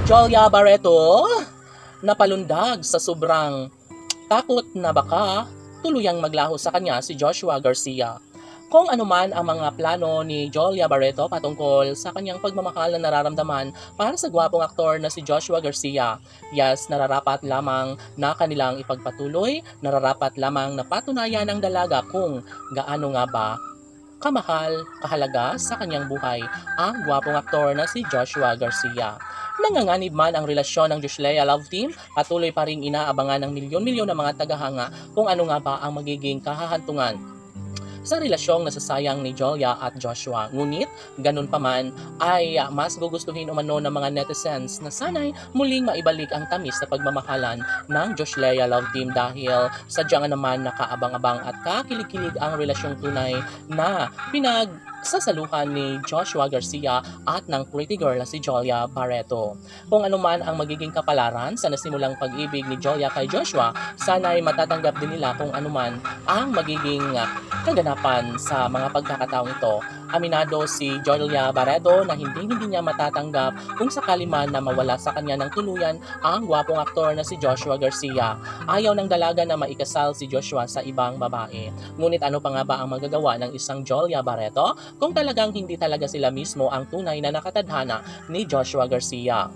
Jolia Barreto, napalundag sa sobrang takot na baka tuluyang maglaho sa kanya si Joshua Garcia. Kung ano man ang mga plano ni Jolia Barreto patungkol sa kanyang pagmamahal na nararamdaman para sa gwapong aktor na si Joshua Garcia, yes, nararapat lamang na kanilang ipagpatuloy, nararapat lamang na patunayan ng dalaga kung gaano nga ba kamahal, kahalaga sa kanyang buhay ang gwapong aktor na si Joshua Garcia. Nanganganib man ang relasyon ng Joshua Love Team, patuloy pa ring inaabangan ng milyon-milyon na mga tagahanga kung ano nga ba ang magiging kahahantungan sa relasyong nasasayang ni Jolia at Joshua. Ngunit, ganun pa man, ay mas gugustuhin umano ng mga netizens na sana'y muling maibalik ang tamis sa pagmamahalan ng Joshua Love Team dahil sadyang naman nakaabang-abang at kakilig-kilig ang relasyong tunay na pinagsasaluhan ni Joshua Garcia at ng pretty girl na si Jolia Barreto. Kung ano man ang magiging kapalaran sa nasimulang pag-ibig ni Jolia kay Joshua, sana'y matatanggap din nila kung ano man ang magiging kaganapan sa mga pagkakataong ito. Aminado si Jolia Barreto na hindi niya matatanggap kung sakali man na mawala sa kanya ng tuluyan ang gwapong aktor na si Joshua Garcia. Ayaw ng dalaga na maikasal si Joshua sa ibang babae. Ngunit ano pa nga ba ang magagawa ng isang Jolia Barreto kung talagang hindi talaga sila mismo ang tunay na nakatadhana ni Joshua Garcia?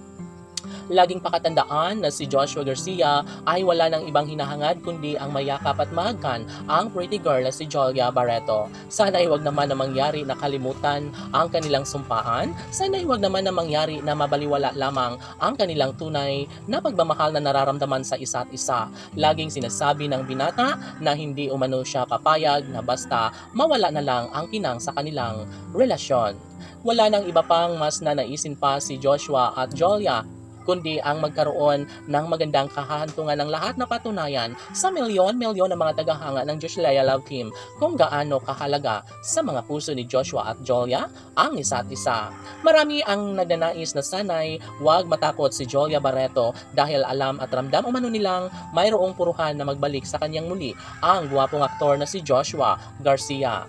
Laging pakatandaan na si Joshua Garcia ay wala ng ibang hinahangad kundi ang mayakap at mahagkan ang pretty girl na si Jolia Barreto. Sana ay wag naman na mangyari na kalimutan ang kanilang sumpaan. Sana ay wag naman na mangyari na mabaliwala lamang ang kanilang tunay na pagmamahal na nararamdaman sa isa't isa. Laging sinasabi ng binata na hindi umano siya papayag na basta mawala na lang ang kinang sa kanilang relasyon. Wala nang iba pang mas nanaisin pa si Joshua at Jolia kundi ang magkaroon ng magandang kahahantungan ng lahat na patunayan sa milyon-milyon ng mga tagahanga ng Joshua Love Team kung gaano kahalaga sa mga puso ni Joshua at Jolia ang isa't isa. Marami ang nagnanais na sanay wag matakot si Jolia Barreto dahil alam at ramdam umano nilang mayroong puruhan na magbalik sa kanyang muli ang gwapong aktor na si Joshua Garcia.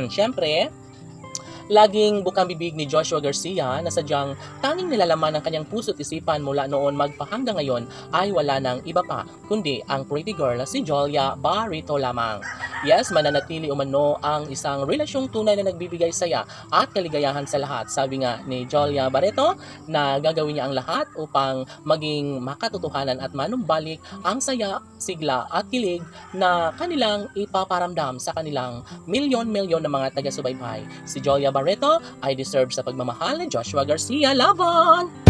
Siyempre, laging bukang bibig ni Joshua Garcia na sadyang tanging nilalaman ng kanyang puso at isipan mula noon magpahanggang ngayon ay wala nang iba pa kundi ang pretty girl na si Jolia Barreto lamang. Yes, mananatili umano ang isang relasyong tunay na nagbibigay saya at kaligayahan sa lahat. Sabi nga ni Jolia Barreto na gagawin niya ang lahat upang maging makatotohanan at manumbalik ang saya, sigla at kilig na kanilang ipaparamdam sa kanilang milyon-milyon na mga taga-subaybay. Si Jolia Barreto ay deserve sa pagmamahal ni Joshua Garcia. Laban!